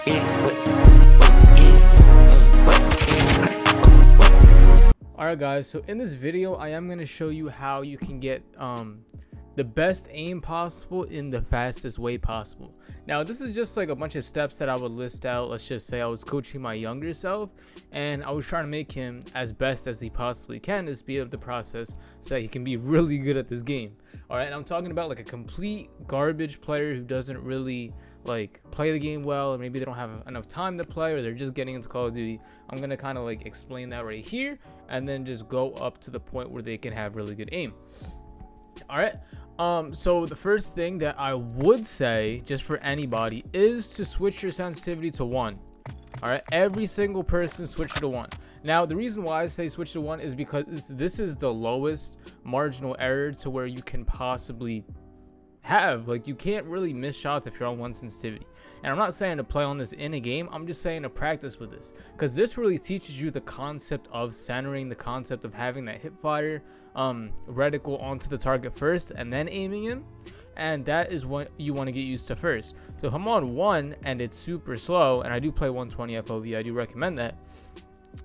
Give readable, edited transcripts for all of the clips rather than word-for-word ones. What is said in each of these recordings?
Alright guys, so in this video I am going to show you how you can get the best aim possible in the fastest way possible. Now this is just like a bunch of steps that I would list out. Let's just say I was coaching my younger self and I was trying to make him as best as he possibly can to speed up the process so that he can be really good at this game. Alright, I'm talking about like a complete garbage player who doesn't really like play the game well, or maybe they don't have enough time to play, or they're just getting into Call of Duty. I'm gonna kind of like explain that right here and then just go up to the point where they can have really good aim. All right, so the first thing that I would say just for anybody is to switch your sensitivity to 1. All right, every single person switch it to 1. Now the reason why I say switch to 1 is because this is the lowest marginal error to where you can possibly have. Like, you can't really miss shots if you're on 1 sensitivity. And I'm not saying to play on this in a game, I'm just saying to practice with this, because this really teaches you the concept of centering, the concept of having that hip fire reticle onto the target first and then aiming him, and that is what you want to get used to first. So if I'm on 1 and it's super slow, and I do play 120 FOV, I do recommend that,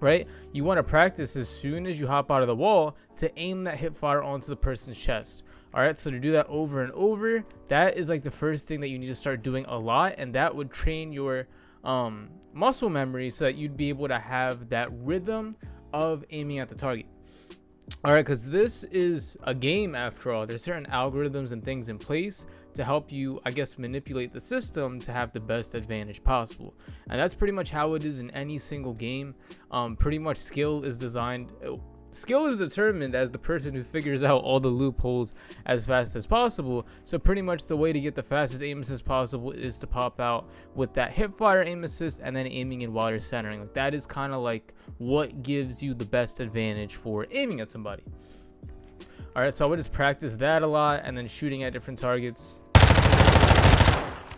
right? You want to practice as soon as you hop out of the wall to aim that hip fire onto the person's chest. All right, so to do that over and over, that is like the first thing that you need to start doing a lot, and that would train your muscle memory so that you'd be able to have that rhythm of aiming at the target. All right, because this is a game after all. There's certain algorithms and things in place to help you, I guess, manipulate the system to have the best advantage possible, and that's pretty much how it is in any single game. Pretty much skill is determined as the person who figures out all the loopholes as fast as possible. So pretty much the way to get the fastest aim assist possible is to pop out with that hip fire aim assist and then aiming in while you're centering. Like, that is kind of like what gives you the best advantage for aiming at somebody. All right, so I would just practice that a lot and then shooting at different targets.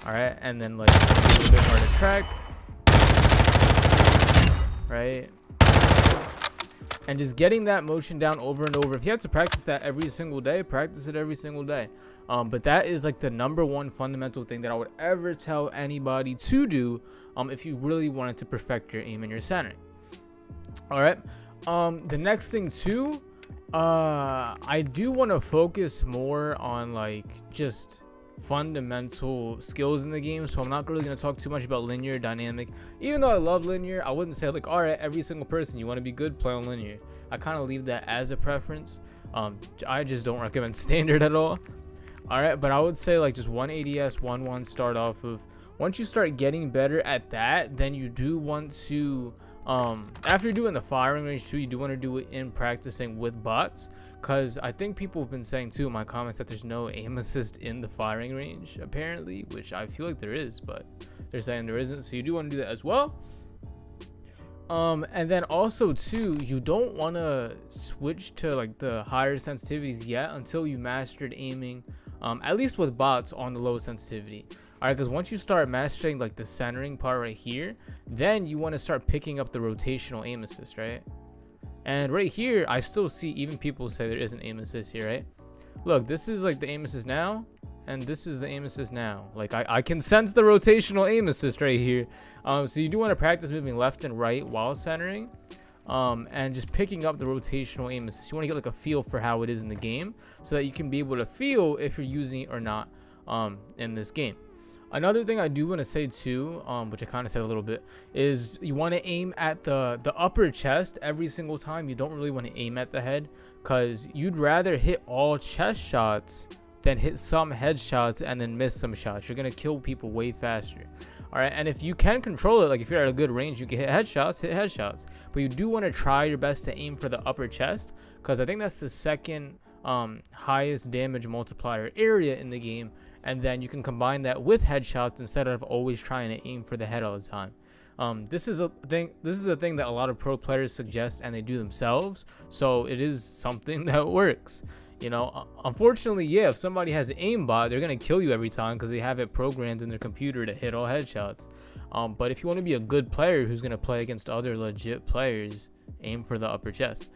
All right, and then like a little bit harder track, right? And just getting that motion down over and over. If you have to practice that every single day, practice it every single day. But that is like the #1 fundamental thing that I would ever tell anybody to do if you really wanted to perfect your aim and your centering. All right, the next thing too, I do want to focus more on like just fundamental skills in the game, so I'm not really going to talk too much about linear, dynamic. Even though I love linear, I wouldn't say like, all right, every single person, you want to be good, play on linear. I kind of leave that as a preference. I just don't recommend standard at all. All right, but I would say like just 1 ADS, 1-1 start off of. Once you start getting better at that, then you do want to after you're doing the firing range too, you do want to do it in practicing with bots, because I think people have been saying too in my comments that there's no aim assist in the firing range apparently, which I feel like there is, but they're saying there isn't, so you do want to do that as well. And then also too, you don't want to switch to like the higher sensitivities yet until you mastered aiming at least with bots on the low sensitivity. All right, because once you start mastering like the centering part right here, then you want to start picking up the rotational aim assist, right? And right here, I still see even people say there isn't aim assist here, right? Look, this is like the aim assist now, and this is the aim assist now. Like I can sense the rotational aim assist right here. So you do want to practice moving left and right while centering, and just picking up the rotational aim assist. You want to get like a feel for how it is in the game, so that you can be able to feel if you're using it or not in this game. Another thing I do want to say too, which I kind of said a little bit, is you want to aim at the upper chest every single time. You don't really want to aim at the head, because you'd rather hit all chest shots than hit some headshots and then miss some shots. You're gonna kill people way faster. All right, and if you can control it, like if you're at a good range, you can hit headshots, but you do want to try your best to aim for the upper chest, because I think that's the second highest damage multiplier area in the game, and then you can combine that with headshots instead of always trying to aim for the head all the time. This is a thing that a lot of pro players suggest and they do themselves, so it is something that works. You know, unfortunately, yeah, if somebody has an aimbot, they're gonna kill you every time because they have it programmed in their computer to hit all headshots. But if you want to be a good player who's gonna play against other legit players, aim for the upper chest.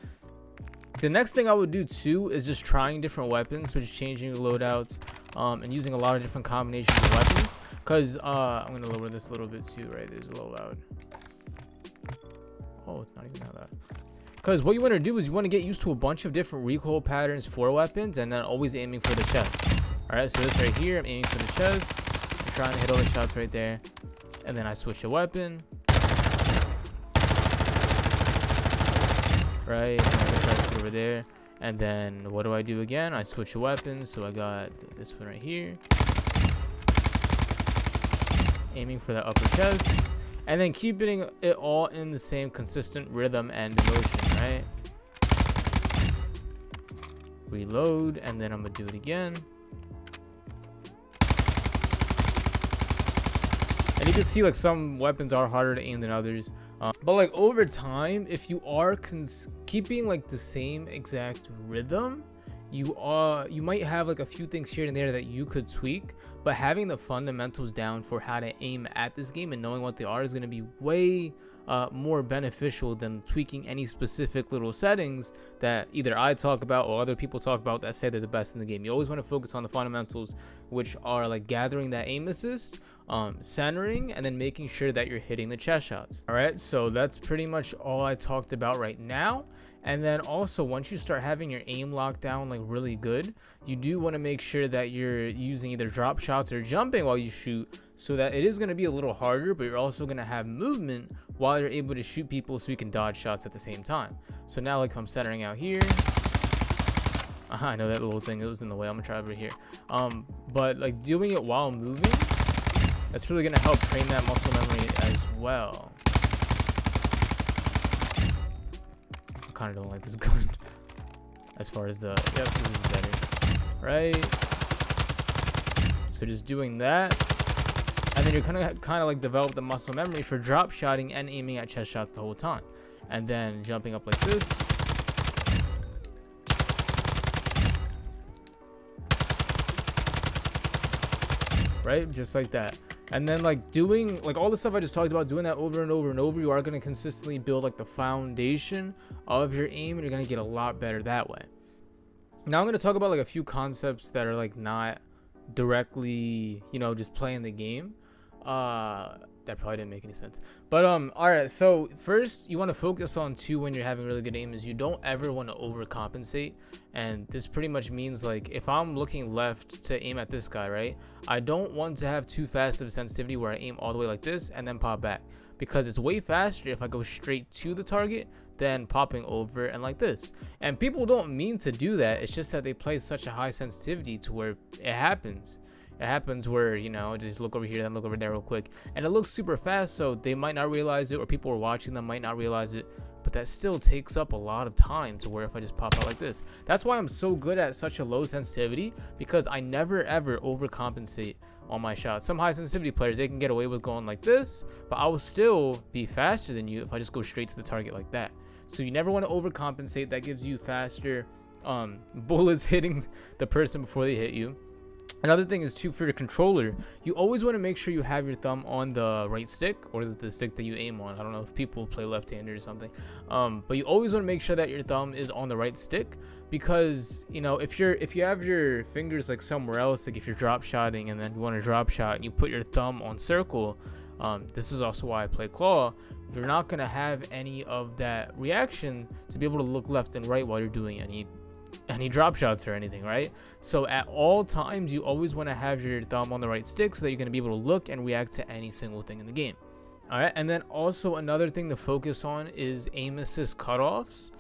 The next thing I would do too is just trying different weapons, which is changing your loadouts. and using a lot of different combinations of weapons. Because I'm gonna lower this a little bit too, right? It's a little loud. Oh, it's not even that loud. Because what you want to do is you want to get used to a bunch of different recoil patterns for weapons, and then always aiming for the chest. All right, so this right here, I'm aiming for the chest. I'm trying to hit all the shots right there, and then I switch a weapon. Right, and I try to get over there, and then what do I do again? I switch a weapon, so I got this one right here, aiming for the upper chest, and then keeping it all in the same consistent rhythm and motion, right? Reload, and then I'm gonna do it again. And you can see like some weapons are harder to aim than others, but like over time, if you are keeping like the same exact rhythm, you might have like a few things here and there that you could tweak, but having the fundamentals down for how to aim at this game and knowing what they are is going to be way more beneficial than tweaking any specific little settings that either I talk about or other people talk about that say they're the best in the game. You always want to focus on the fundamentals, which are like gathering that aim assist, centering, and then making sure that you're hitting the chest shots. All right, so that's pretty much all I talked about right now. And then also, once you start having your aim locked down like really good, you do want to make sure that you're using either drop shots or jumping while you shoot, so that it is going to be a little harder, but you're also going to have movement while you're able to shoot people, so you can dodge shots at the same time. So now like I'm centering out here. I know that little thing, it was in the way. I'm gonna try over here. But like doing it while moving, that's really going to help train that muscle memory as well. Kind of don't like this gun as far as the yep, this is better, right? So just doing that, and then you're kind of like develop the muscle memory for drop shotting and aiming at chest shots the whole time, and then jumping up like this, right, just like that. And then like doing like all the stuff I just talked about, doing that over and over and over, you are going to consistently build like the foundation of your aim, and you're going to get a lot better that way. Now I'm going to talk about like a few concepts that are like not directly, you know, just playing the game. That probably didn't make any sense, but all right, so first you want to focus on two when you're having really good aim is you don't ever want to overcompensate. And this pretty much means like if I'm looking left to aim at this guy, right, I don't want to have too fast of a sensitivity where I aim all the way like this and then pop back, because it's way faster if I go straight to the target than popping over and like this. And people don't mean to do that, it's just that they play such a high sensitivity to where it happens where, you know, just look over here then look over there real quick, and it looks super fast, so they might not realize it, or people who are watching them might not realize it, but that still takes up a lot of time to where if I just pop out like this. That's why I'm so good at such a low sensitivity, because I never ever overcompensate on my shots. Some high sensitivity players, they can get away with going like this, but I will still be faster than you if I just go straight to the target like that. So you never want to overcompensate. That gives you faster bullets hitting the person before they hit you. Another thing is too, for your controller, you always want to make sure you have your thumb on the right stick, or the stick that you aim on. I don't know if people play left-handed or something, but you always want to make sure that your thumb is on the right stick, because you know, if you have your fingers like somewhere else, like if you're drop shotting and then you want to drop shot and you put your thumb on circle, this is also why I play claw, you're not going to have any of that reaction to be able to look left and right while you're doing any drop shots or anything, right? So at all times you always want to have your thumb on the right stick, so that you're going to be able to look and react to any single thing in the game. All right, and then also another thing to focus on is aim assist cutoffs.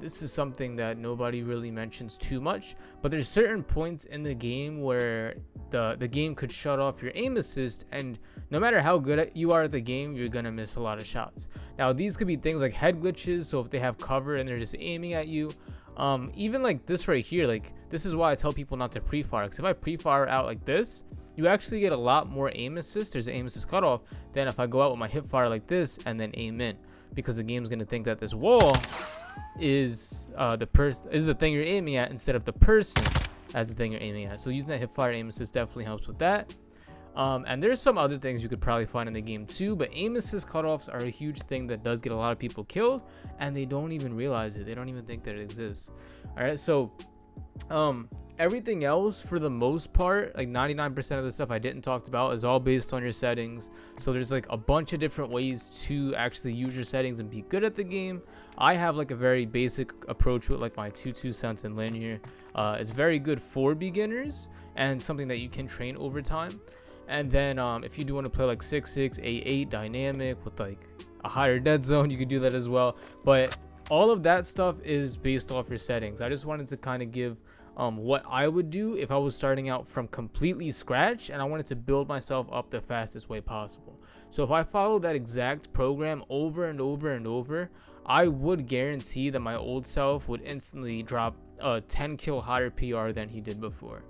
This is something that nobody really mentions too much, but there's certain points in the game where the game could shut off your aim assist, and no matter how good you are at the game, you're gonna miss a lot of shots. Now these could be things like head glitches, so if they have cover and they're just aiming at you, even like this right here, like this is why I tell people not to pre-fire, because if I pre-fire out like this, you actually get a lot more aim assist. There's an aim assist cutoff than if I go out with my hip fire like this and then aim in, because the game's gonna think that this wall is the thing you're aiming at, instead of the person as the thing you're aiming at. So using that hip fire aim assist definitely helps with that. And there's some other things you could probably find in the game too, but aim assist cutoffs are a huge thing that does get a lot of people killed, and they don't even realize it. They don't even think that it exists. All right, so everything else, for the most part, like 99% of the stuff I didn't talk about, is all based on your settings. So there's like a bunch of different ways to actually use your settings and be good at the game. I have like a very basic approach with like my 2 cents in linear. It's very good for beginners and something that you can train over time. And then if you do want to play like 6.6, 8.8 dynamic with like a higher dead zone, you can do that as well. But all of that stuff is based off your settings. I just wanted to kind of give what I would do if I was starting out from completely scratch and I wanted to build myself up the fastest way possible. So if I follow that exact program over and over and over, I would guarantee that my old self would instantly drop a 10 kill higher PR than he did before.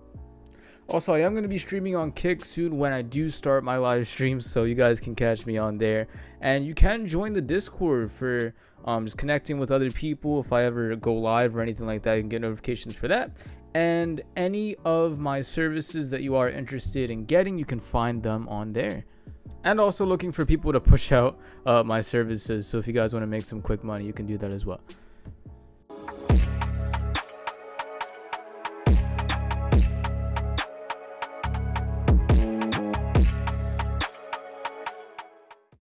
Also, I am going to be streaming on Kick soon when I do start my live streams, so you guys can catch me on there. And you can join the Discord for just connecting with other people. If I ever go live or anything like that, you can get notifications for that. And any of my services that you are interested in getting, you can find them on there. And also looking for people to push out my services, so if you guys want to make some quick money, you can do that as well.